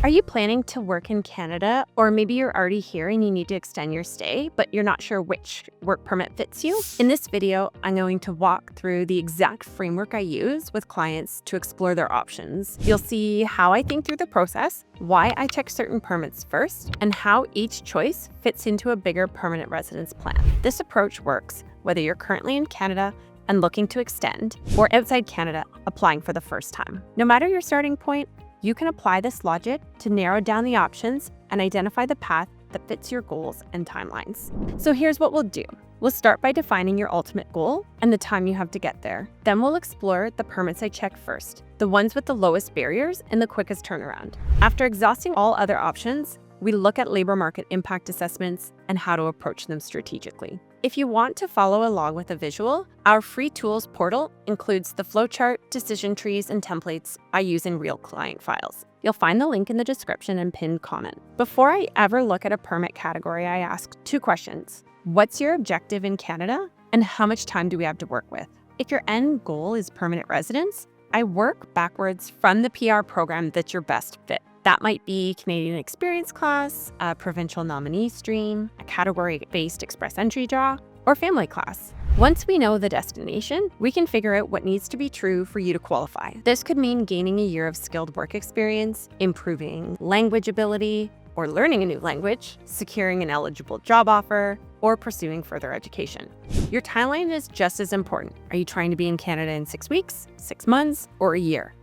Are you planning to work in Canada, or maybe you're already here and you need to extend your stay, but you're not sure which work permit fits you? In this video, I'm going to walk through the exact framework I use with clients to explore their options. You'll see how I think through the process, why I check certain permits first, and how each choice fits into a bigger permanent residence plan. This approach works whether you're currently in Canada and looking to extend, or outside Canada applying for the first time. No matter your starting point, you can apply this logic to narrow down the options and identify the path that fits your goals and timelines. So here's what we'll do. We'll start by defining your ultimate goal and the time you have to get there. Then we'll explore the permits I check first, the ones with the lowest barriers and the quickest turnaround. After exhausting all other options, we look at labor market impact assessments and how to approach them strategically. If you want to follow along with a visual, our free tools portal includes the flowchart, decision trees, and templates I use in real client files. You'll find the link in the description and pinned comment. Before I ever look at a permit category, I ask two questions. What's your objective in Canada, and how much time do we have to work with? If your end goal is permanent residence, I work backwards from the PR program that's your best fit. That might be Canadian Experience Class, a provincial nominee stream, a category-based express entry draw, or family class. Once we know the destination, we can figure out what needs to be true for you to qualify. This could mean gaining a year of skilled work experience, improving language ability, or learning a new language, securing an eligible job offer, or pursuing further education. Your timeline is just as important. Are you trying to be in Canada in 6 weeks, 6 months, or a year?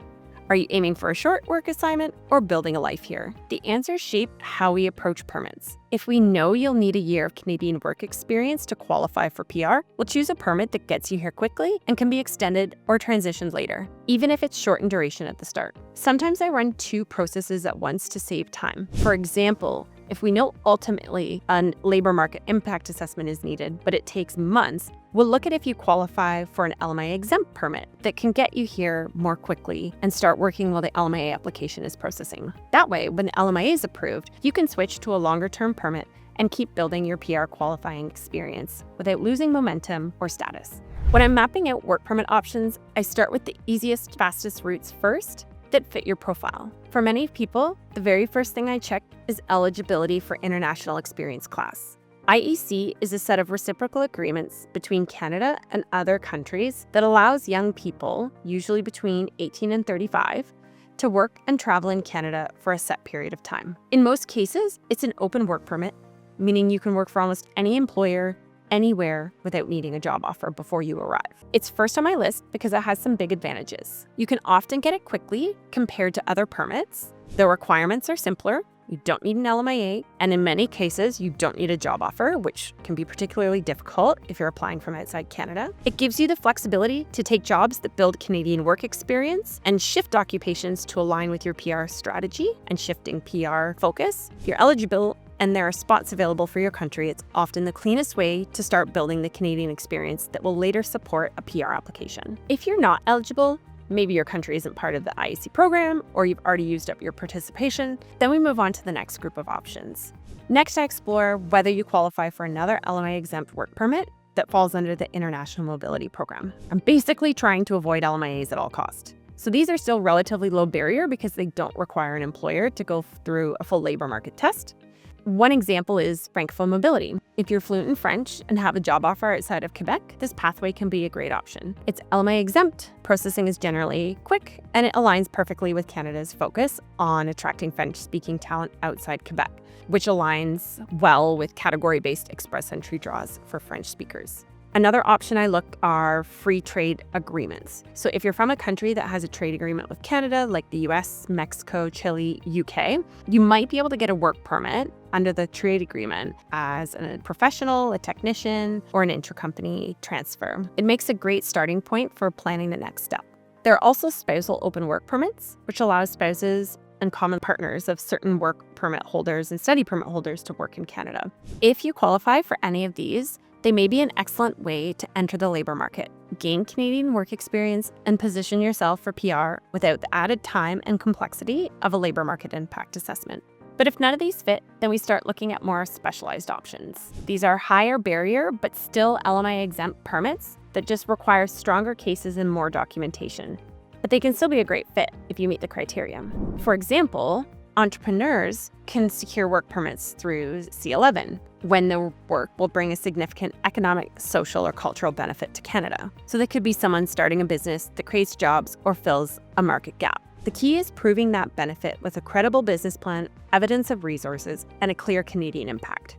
Are you aiming for a short work assignment or building a life here? The answers shape how we approach permits. If we know you'll need a year of Canadian work experience to qualify for PR, we'll choose a permit that gets you here quickly and can be extended or transitioned later, even if it's short in duration at the start. Sometimes I run two processes at once to save time. For example, if we know ultimately a labor market impact assessment is needed, but it takes months, we'll look at if you qualify for an 𝐈𝐦𝐬𝐧 exempt permit that can get you here more quickly and start working while the 𝐈𝐦𝐬𝐬 application is processing. That way, when the 𝐈𝐿MIA is approved, you can switch to a longer-term permit and keep building your PR qualifying experience without losing momentum or status. When I'm mapping out work permit options, I start with the easiest, fastest routes first that fit your profile. For many people, the very first thing I check is eligibility for International Experience Class. IEC is a set of reciprocal agreements between Canada and other countries that allows young people, usually between 18 and 35, to work and travel in Canada for a set period of time. In most cases, it's an open work permit, meaning you can work for almost any employer, anywhere without needing a job offer before you arrive. It's first on my list because it has some big advantages. You can often get it quickly compared to other permits. The requirements are simpler. You don't need an 𝐈𝐿MIA, and in many cases, you don't need a job offer, which can be particularly difficult if you're applying from outside Canada. It gives you the flexibility to take jobs that build Canadian work experience and shift occupations to align with your PR strategy and shifting PR focus. If you're eligible and there are spots available for your country, it's often the cleanest way to start building the Canadian experience that will later support a PR application. If you're not eligible, maybe your country isn't part of the IEC program, or you've already used up your participation, then we move on to the next group of options. Next, I explore whether you qualify for another 𝐈𝐿MIA exempt work permit that falls under the International Mobility Program. I'm basically trying to avoid 𝐈𝐿MIAs at all costs. So these are still relatively low barrier because they don't require an employer to go through a full labor market test. One example is Francophone mobility. If you're fluent in French and have a job offer outside of Quebec, this pathway can be a great option. It's 𝐈𝐿MIA exempt, processing is generally quick, and it aligns perfectly with Canada's focus on attracting French-speaking talent outside Quebec, which aligns well with category-based express entry draws for French speakers. Another option I look are free trade agreements. So if you're from a country that has a trade agreement with Canada, like the US, Mexico, Chile, UK, you might be able to get a work permit under the trade agreement as a professional, a technician, or an intercompany transfer. It makes a great starting point for planning the next step. There are also spousal open work permits, which allows spouses and common partners of certain work permit holders and study permit holders to work in Canada. If you qualify for any of these, they may be an excellent way to enter the labor market, gain Canadian work experience, and position yourself for PR without the added time and complexity of a labor market impact assessment. But if none of these fit, then we start looking at more specialized options. These are higher barrier, but still 𝐈𝐿MIA exempt permits that just require stronger cases and more documentation. But they can still be a great fit if you meet the criteria. For example, Entrepreneurs can secure work permits through 𝐶11 when the work will bring a significant economic, social, or cultural benefit to Canada. So that could be someone starting a business that creates jobs or fills a market gap. The key is proving that benefit with a credible business plan, evidence of resources, and a clear Canadian impact.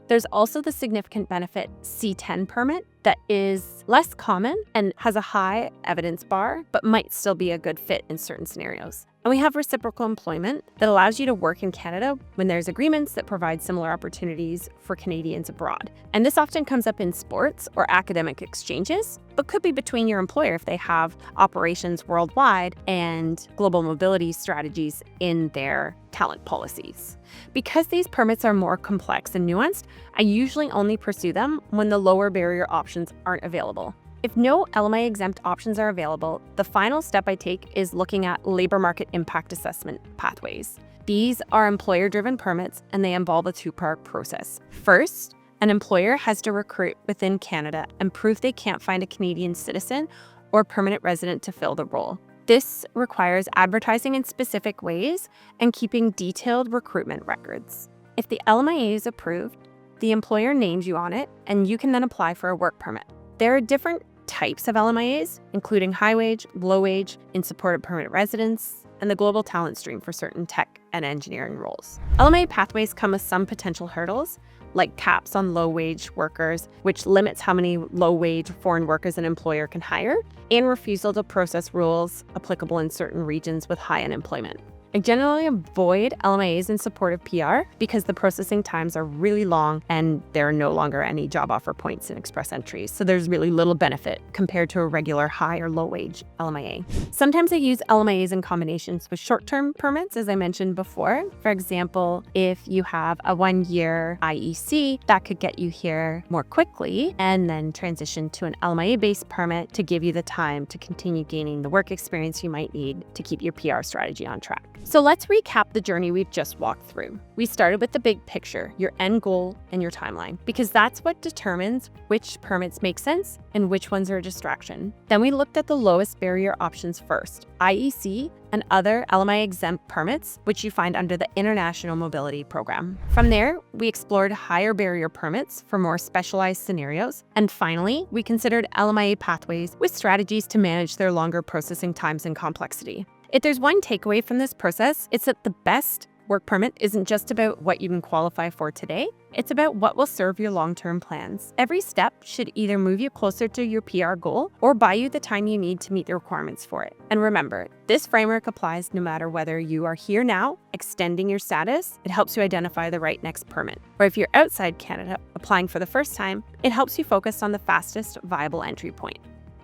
There's also the significant benefit C10 permit that is less common and has a high evidence bar, but might still be a good fit in certain scenarios. And we have reciprocal employment that allows you to work in Canada when there's agreements that provide similar opportunities for Canadians abroad. And this often comes up in sports or academic exchanges, but could be between your employer if they have operations worldwide and global mobility strategies in their talent policies. Because these permits are more complex and nuanced, I usually only pursue them when the lower barrier options aren't available. If no LMIA exempt options are available, the final step I take is looking at labor market impact assessment pathways. These are employer-driven permits, and they involve a two-part process. First, an employer has to recruit within Canada and prove they can't find a Canadian citizen or permanent resident to fill the role. This requires advertising in specific ways and keeping detailed recruitment records. If the LMIA is approved, the employer names you on it, and you can then apply for a work permit. There are different types of LMIAs, including high wage, low wage, in support of permanent residents, and the global talent stream for certain tech and engineering roles. LMIA pathways come with some potential hurdles, like caps on low-wage workers, which limits how many low-wage foreign workers an employer can hire, and refusal to process rules applicable in certain regions with high unemployment. I generally avoid LMIAs in support of PR because the processing times are really long and there are no longer any job offer points in express entries, so there's really little benefit compared to a regular high or low wage LMIA. Sometimes I use LMIAs in combinations with short-term permits, as I mentioned before. For example, if you have a 1-year IEC, that could get you here more quickly and then transition to an LMIA-based permit to give you the time to continue gaining the work experience you might need to keep your PR strategy on track. So let's recap the journey we've just walked through. We started with the big picture, your end goal and your timeline, because that's what determines which permits make sense and which ones are a distraction. Then we looked at the lowest barrier options first, IEC and other LMIA exempt permits, which you find under the International Mobility Program. From there, we explored higher barrier permits for more specialized scenarios. And finally, we considered LMIA pathways with strategies to manage their longer processing times and complexity. If there's one takeaway from this process, it's that the best work permit isn't just about what you can qualify for today, it's about what will serve your long-term plans. Every step should either move you closer to your PR goal or buy you the time you need to meet the requirements for it. And remember, this framework applies no matter whether you are here now, extending your status, it helps you identify the right next permit. Or if you're outside Canada, applying for the first time, it helps you focus on the fastest viable entry point.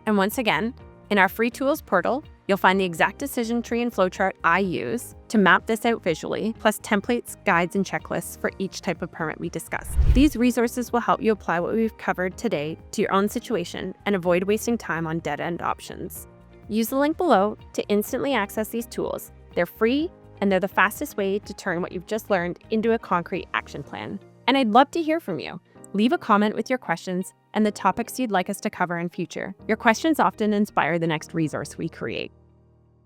And once again, in our free tools portal, you'll find the exact decision tree and flowchart I use to map this out visually, plus templates, guides, and checklists for each type of permit we discussed. These resources will help you apply what we've covered today to your own situation and avoid wasting time on dead-end options. Use the link below to instantly access these tools. They're free, and they're the fastest way to turn what you've just learned into a concrete action plan. And I'd love to hear from you. Leave a comment with your questions and the topics you'd like us to cover in future. Your questions often inspire the next resource we create.